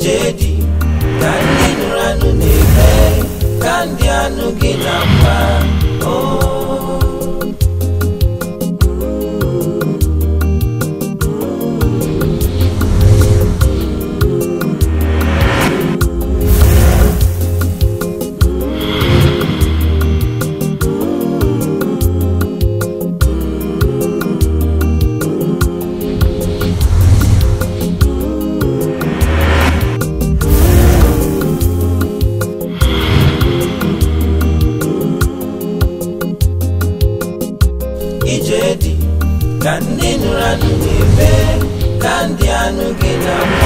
Ijedi kandi nuranu nebe kandi anu ginamba Ijedi kandi nuranu nebe kandi anu ginamba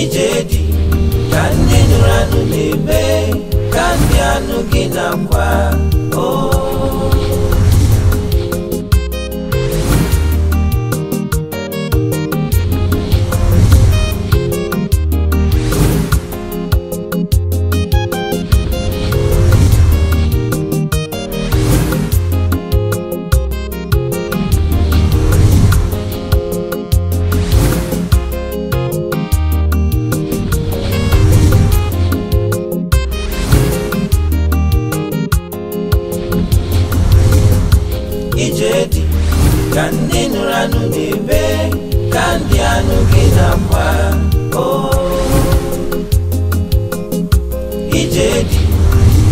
Ijedi kandi nuranu nebe kandi anu ginamba Ijedi kandi nuranu nebe kandi anu ginamba Ijedi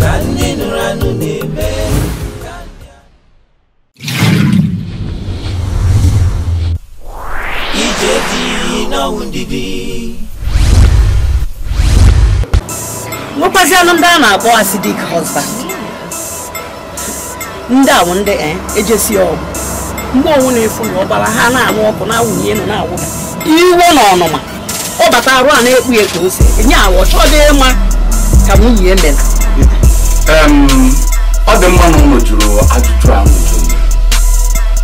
kandi nuranu nebe Ijedi na wundidi Ngopazi ananda na abo acidic husband nda wonde ejesi o mgbe onwu na-efu na ọbara ha na-anụ ọkụ na awụnye nọ na awụda iwe na ọnụma ọ bata arụ a na-ekpu ekpo ose enye awọ chọdị mma ka nwunye emela ọ dị mma na ụlọ jụrụ ajụjụ ahụ jụrụ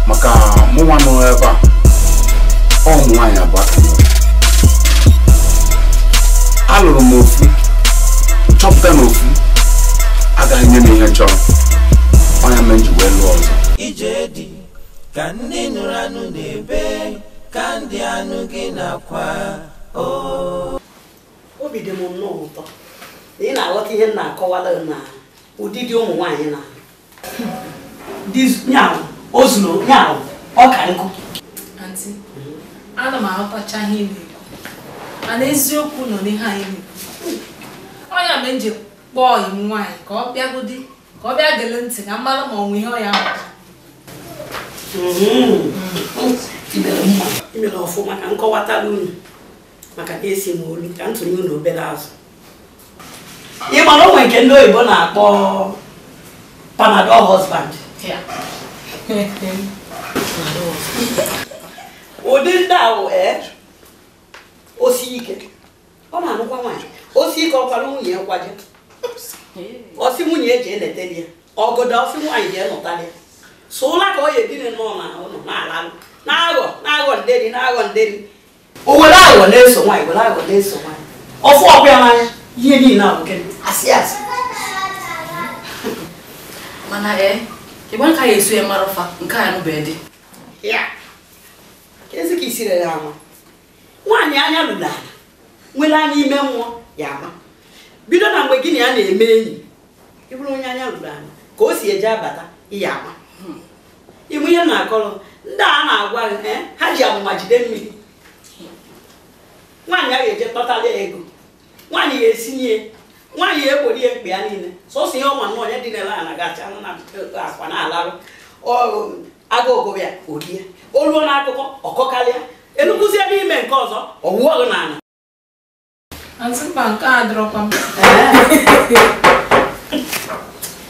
maka mụnwa nọ ebe a ụmụ nwaanyị abụọ alụrụ m ofu chọpụta na ofu agaghị nye m ihe chọrọ onye menji wee lụọ ọzọ. Ijedi kandi nuranu nebe kandi anu ginakwa obi dị m nnọọ ụtọ ị na-aghọta ihe m na-akọwala na ụdịdị ụmụ nwaanyị na nyahụ ozuru nyahụ ọka nkụ Aunty, ana m aghọtacha ihe na-ekwu mana eziokwu nọ n'ihe anyị na-ekwu ọnya m nje kpọọ im nwaanyị ka ọ bịagodi ka ọ bịa gele ntị ka mmadụ ma ọnwụ ihe ọ ya imere ọfụma ka nkọwatara unu maka ka esi m olu ka ntụnye unu obere azụ ịgbara onwe nke ndị oyibo na-akpọ Panadol husband ụdị ndị ahụ osi ike ọ na-anụkwa nwaanyị osi ike ọkwara nwunye ya kwaje osi nwunye eji eleteli ya ọgọdọ osi nwaanyị ji enụtali ya so ụla ka ọ ya edine nọ na ụlọ na-alalụ na-aghọ nderi o were aghọ na-eso nwaanyị were aghọ na-eso nwaanyị ọfụ ọkwa ya n'anya ihe niile a bụ asị mana ịgba nka ya eso ya mara fa nke a nụbeghị dị ya ka ezi ka isiri ya ama nwaanyị anya lụrụ ala nwere anya ime mmụọ ya ama bido na mgbe gị na ya na-eme enyi ịbụrụ onye anya lụrụ ala ka o si eje abata ihe ama ịmụ ihe na-akọrọ ndị a na-agwa ha ji amụma jide mmiri nwaanyị a ga-eje tọtala ego nwaanyị ga-esinye nwaanyị ya egbori ya mkpe ya niile sọsọ ihe ọma nnọọ ya dị n'ele ala gacha na akwa na-alarụ aga ogobe ya orie oluo n'akụkọ ọkọkarịa enukwuzie n'ime nke ọzọ ọwụwa ọgụ n'ala Aunty, nke a dịrọkwa m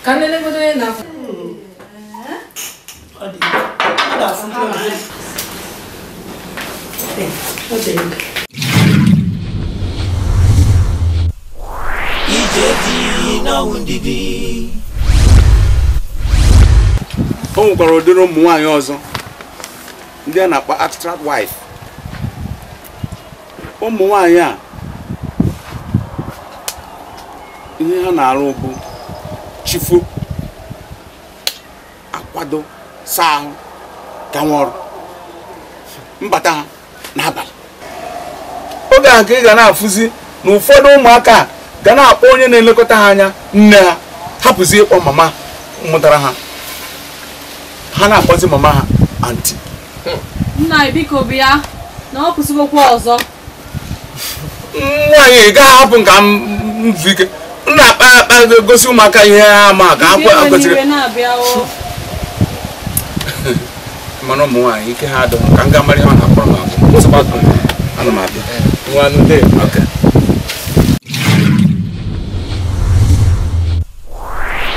ka nlelegodo onye na-afọ Ijedi na wundidi o nwekwara ụdịrị ụmụ nwaanyị ọzọ ndị a na-akpọ abstract wife ụmụ nwaanyị a ihe ha na-arụ bụ chifu akwado saa ahụ gawa ọrụ mbata ha n'abalị oge ahụ ka ị ga na-afụzi na ụfọdụ ụmụaka ga na-akpọ onye na-elekọta ha anya nne ha hapụzi ịkpọ mama mụtara ha ha na-akpọzi mama ha anti. Nna biko bịa na ọ kwụsịgokwa ọzọ. Nwaanyị gaghị hapụ nka mvu ike nna akpa gosi ụmụaka ihe ha ma ka ha kwesịrị mana ụmụ nwaanyị ike ha adọ ka m ga mara ihe ha na-akpọrọ m abụ ana m abịa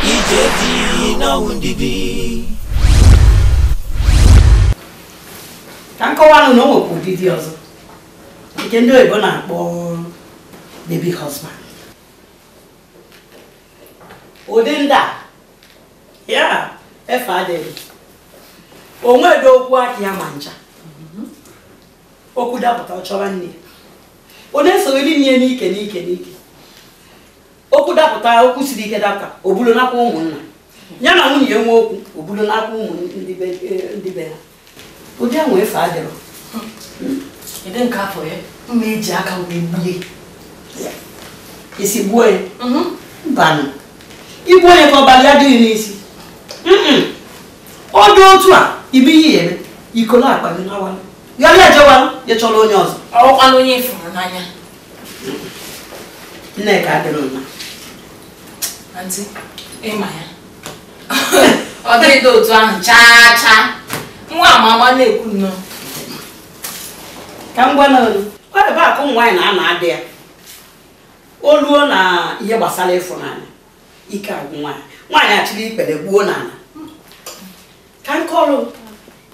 ije dị n'ọnwụ ndidi. Ka nkọwanụ na o nwekwa ụdịdị ọzọ nke ndị oyibo na-akpọ baby husband. Ụdị ndị a ya efe adịghị onwedo okwu aka ya ma ncha okwu dapụta ọ chọba nne ọ na-esogheri nne n'ike okwu dapụta okwu siri ike dapụta o bulu nakwa ụmụnna ya na nwunye ya nwe okwu o bulu nakwa ụmụ ndị be ha ụdị ahụ efe adịrọ Ede nke afọ ya mma eji aka wee gbue isi gbuo ya banụ igbu onye ka ọbalị adịghị n'isi ọ dị otu a ibu ihe eme ikolo akpa gị n'awala ghara ejewala ya chọrọ onye ọzọ ọkwana onye ifuru n'anya Nneka adịrọ mma anti ịma ya ọ dịghị dị otu ahụ chaa nwa amama na-ekwu nnọọ ka m gwa n'olu ọ ebe a ka ụmụ nwaanyị na-ana adị ya oluo na ihe gbasara ịfụnanya ike agwụ nwaanyị achịrị ikpere gbuo n'ala ka nke ọrụ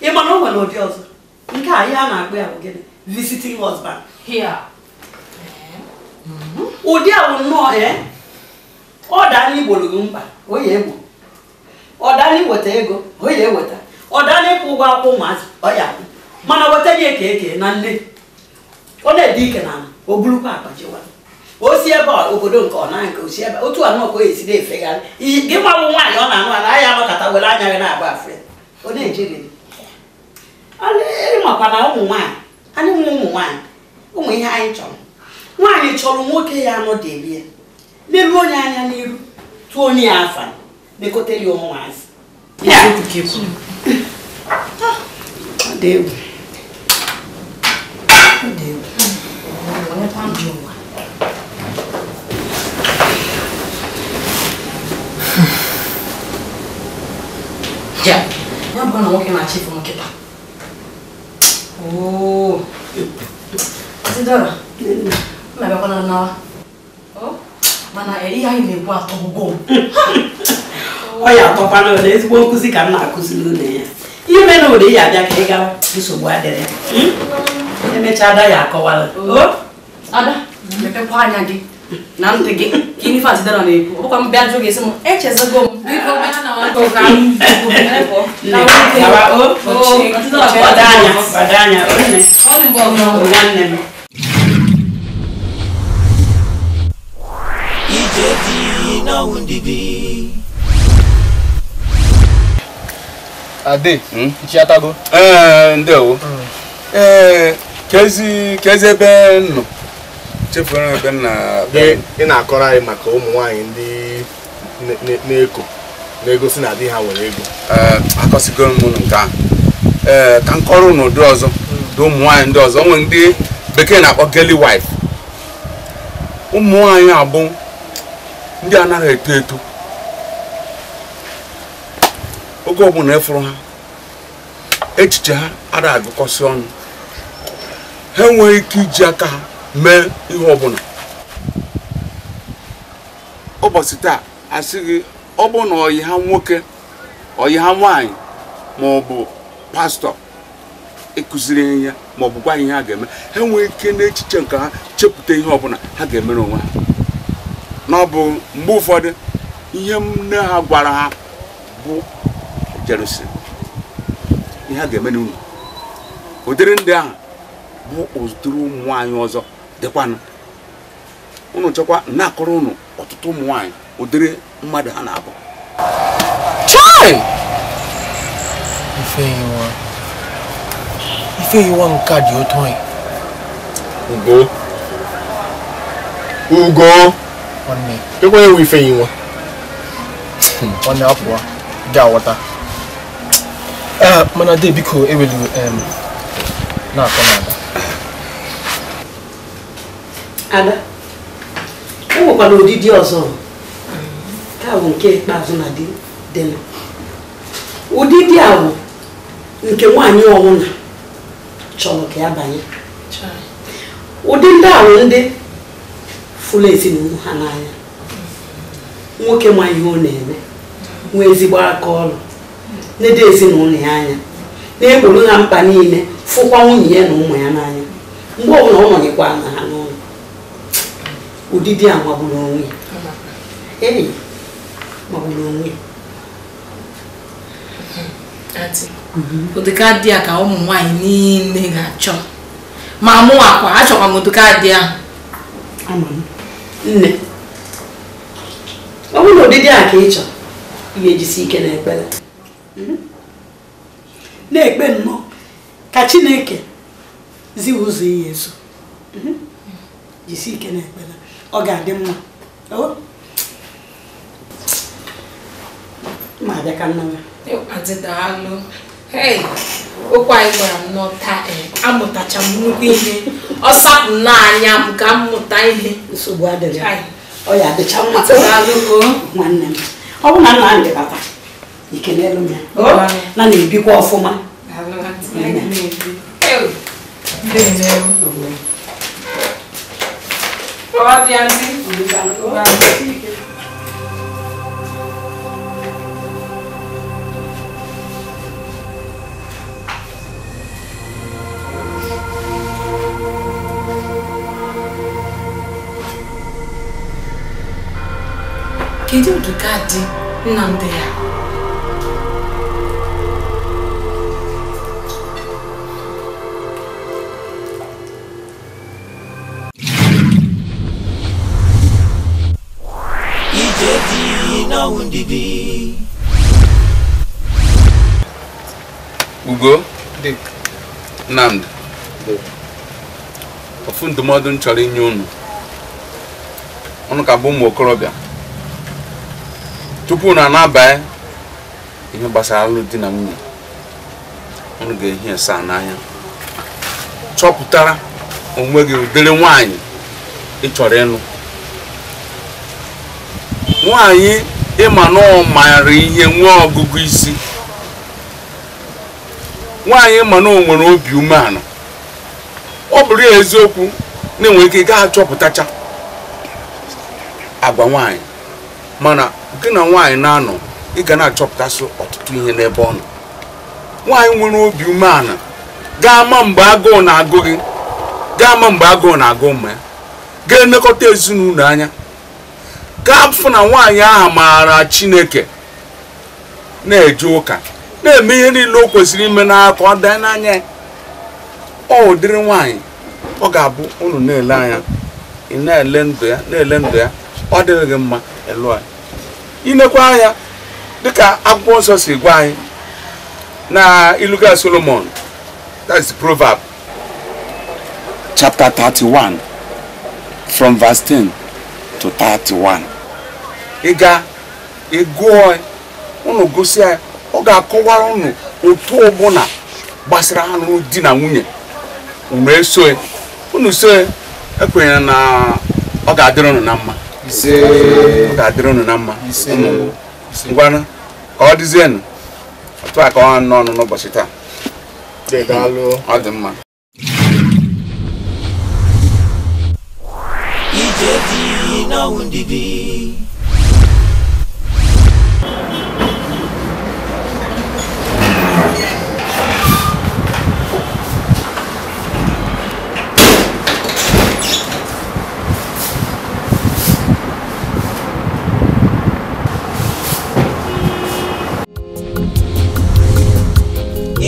ịma na o nwere ụdị ọzọ nke a ihe a na-akpọ ya bụ gịnị visiting husband ụdị a bụ nnọọ ọ daa n'igboro gị mkpa o ya egbo ọ daa n'iweta ego o ya eweta ọ daa n'ịkwụ ụgwọ akwụ ụmụazị ọ ya akwụ mana weta gị eke na nne ọ na-ede ike na o burukwa akpa jewa o si ebe obodo nke ọ na nke o si ebe otu anọ ka o esi na-efegharị gị mabụ nwaanyị ọ na-anụ ala anya anọkọta were anya gị na-agba afọ ya ọ na-ejiri makwa na ụmụ nwaanyị anyị nwe ụmụ nwaanyị ụmụ ihe anyị chọrọ nwaanyị chọrọ nwoke ya anọ debie leruo onye anya n'iru tụọ onye ya afa mekọtara ya ụmụazị ya bụ na nwoke na-achị ifu nkịta Dora mmebekwana nawa mana ihe anyị na-ekwu atọgbugo ọ ya atọkwana na ezigbo nkụzi ka m na-akụziri ụlọ ya ihe mere ụlọ ya abịa ka ị gawa nsogbu adịrị ya emechaa ada ya akọwara ada mepekwa anya gị na ntị gị ka ihe ife Dora na-ekwu ọbụkwa m bịa jụ gị esi m echezego m biko bịa na nwata ka m nwanne m ije dị n'ọnwụ ndidi. Ade, chiatago? Ndewo. Kezi ebe nọ. Chefuru ebe na ị na-akọrọ anyị maka ụmụ nwaanyị ndị na-egosi na di ha nwere ego. Akọsigo m nke ahụ. Ka nkọrọ n'ụdị ọzọ, dị ụmụ nwaanyị ndị ọzọ, onwe ndị bekee na-akpọ girly wife. Ụmụ nwaanyị abụ ndị anaghị eto eto. Oge ọbụla efuru ha, echiche ha ada agụkọsị ọnụ. Ha enweghị ike iji aka ha mee ihe ọbụla. Ụbọchị taa asịghị ọ bụ na ọyị ha nwoke, ọyị ha nwaanyị ma ọ bụ pastọ ekụziri ihe ma ọ bụ gwa ihe ha ga-eme. Ha enweghị ike n'echiche nke ha chepụta ihe ọbụla ha ga-emere onwe ha. Na ọ bụ mgbe ụfọdụ ihe nne ha gwara ha bụ Jerusalem ihe ha ga-eme n'ụlọ. Ụdịrị ndị ahụ bụ ụdịrị ụmụ nwaanyị ọzọ dịkwanụ. Unu chọkwa na-akọrọ unu ọtụtụ ụmụ nwaanyị ụdịrị mmadụ ha na-abụ. Chai! Ife yiwa nke dị otu onye. Ugo. Kekwe ye wife yinwa. One apwa. Ga water. Mana de biko ewelu na akona Ada. O kwa lo didi ozo. Ka wo nke ikpazu na di dena. Udidi awo nke nwanyi onwuna chọrọ ka ya banye. Ụdị ndị ahụ ndị fụlụ ezinụlọ ha n'anya. Nwoke ma ihe ọ na-eme, nwee ezigbo aka ọrụ, na-ede ezinụlọ ya anya, na-egboro ha mkpa niile, fụkwa nwunye ya na ụmụ ya n'anya. Mgbe ọbụla ọ nọnyekwa na ha n'ụlọ. Ụdịdị a magburu onwe ya. Ee, magburu onwe ya. Ati. Ụdịka dị a ka ụmụ nwaanyị niile ga-achọ. Ma mụ akwa achọkwa m ụdịka dị a. Nne. Ọ bụrụ na ụdịdị a ka ị chọrọ, ị ga-ejisi ike n'ekpere. Na-ekpe nnọọ ka Chineke zi ụzọ ihe eso. Jisi ike n'ekpere. Ọ ga-adị mma. Ma abịa ka nna ya. Adịdaalụ. Hey, okwu anyị gwara m n'ọta amụtacha m nnukwu ihe. Ọ sapụ n'anya m ka m mụta ihe. Nsogbu adịrị. Ọ ya adịcha mma. Adịdaalụ nwanne m. Ọ bụ na nna anyị bata. Ike n'elu m ya. Na na-ebikwa ọfụma. Kedu ụdịka dị Nnamdi ya? Ugo, Nnamdi, ofu ndụmọdụ m chọrọ inye unu ka bụ ụmụ okorobịa tupu na anabanye ihe gbasara alụ di na nwunye unu ga-ehi esa n'anya chọpụtara onwe gị ụdịrị nwaanyị ị chọrọ ịlụ nwaanyị ịma na ọ maara ihe nwee ọgụgụ isi nwaanyị ịma na o nwere obi umeala ọ bụrụ eziokwu na-enwe ike gaa achọpụtacha agwa nwaanyị mana gị na nwaanyị na-anọ ị ga na-achọpụtasị ọtụtụ ihe n'ebe ọ nọ nwaanyị nwere obi umeala ga-ama mgbe agụụ na-agụ gị ga-ama mgbe agụụ na-agụ ụmụ ya ga-elekọta ezinụlọ anya ga-afụ na nwaanyị ahụ maara Chineke na-eje ụka na-eme ihe niile o kwesịrị ime n'aka ọ daa n'anya ọ ụdịrị nwaanyị ọ ga-abụ unu na-ele anya ị na-ele ndụ ya ọ dịrị gị mma elu anyị inekwa anya dịka akwụkwọ nsọ si gwa anyị na iluga Solomon, that's the proverb chapter 31 from verse 10 to 31 ịga ịgụọ unu gosi anyị ọ ga-akọwara unu otu ọbụla gbasara anụ di na nwunye unu eso unu so ekwenyere na ọ ga-adịrị unu na mma ọ ga-adịrị unu na mma ngwanụ ka ọ dịzienụ otu a ka ọ nọ n'ụbọchị taa ọ dị mma ije dị na ndidi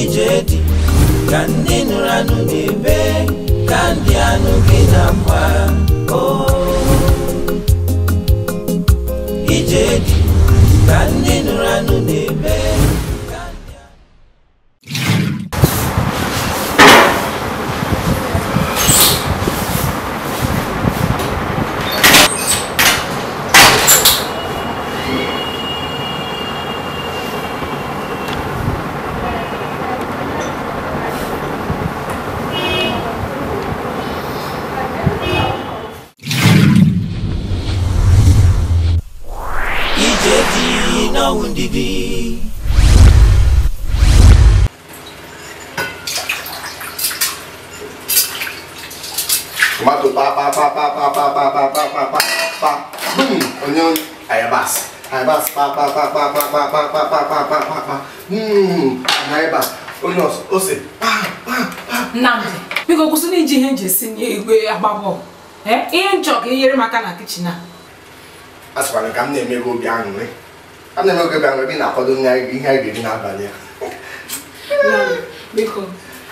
ijedi kandi nuranu nebe kandi anu kinakwa ijedi kandi nuranu nebe kandi. tomato pa. Onion, ayabas. Ayabas pa. Ayabas. Onions, ose pa. Nnamdi, biko kwụsị na iji ihe nji esi n'igwe agbabọ. Ihe nchọ ka inyere maka na kitchen a. Asịkwara ka m na-eme gị obi aṅụrị. A na-eme oge obi aṅụrị na-akwado ihe anyị ga-eri n'abalị a. Nnamdi, biko,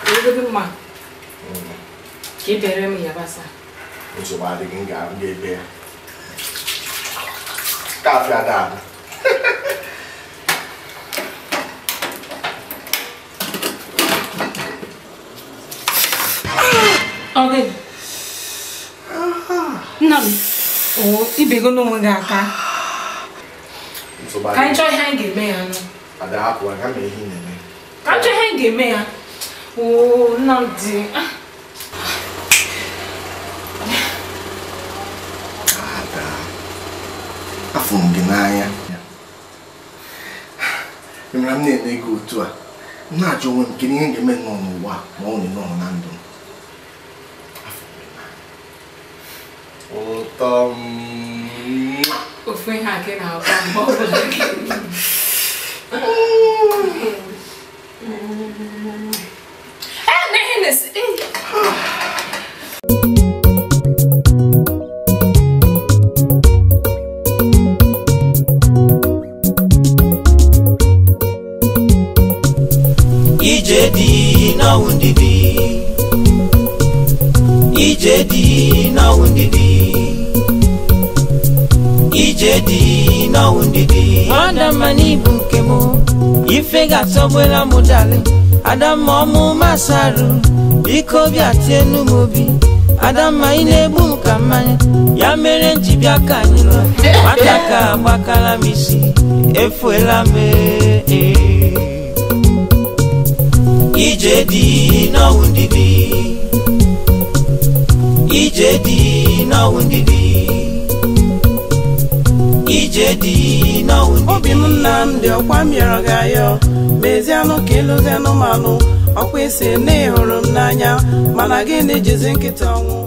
egodo mma. Ka ị bere m yabasa. Nsogbu adịghị m ga-ebe ya. Ka afịa ada. Okay. Nnamdi, ibego n'onwe gị aka. Ka anyị chọọ ihe anyị ga-eme ya nụ. Ada hapụ aga m ihe na-eme. Ka anyị chọọ ihe anyị ga-eme ya. Nnamdi. Ada, afọ m gị n'anya. Emere m na-eme gị otu a. M na-ajụ onwe m kedu ihe ga-eme nọ n'ụwa ma ọ nọ na ndụ m. Ụtọ ofu ihe a gị na-agba mgbe ọbụla gị. N'ihe na-esi ije dị n'ọnwụ ndidi ije dị n'ọnwụ ndidi ije dị n'ọnwụ ndidi Adamma n'ibu nke m ife ga-atọgbela m dali Adamma ọmụ masarụ biko bịa tienu m obi Adamma ị na-egbu m ka mmanya ya mere nji bịa ka anyị lụọ maka ka agbakala m isi efuela m ije dị n'ọnwụ ndidi ije dị n'ọnwụ ndidi ije dị n'ọnwụ ndidi obi m Nnamdi ọkwa mịọrọ gị ayọ mezianụ ka ịlụzi anụmanụ ọkwa isi na ịhụrụ m n'anya mana gị na-ejizi nkịta ọnwụ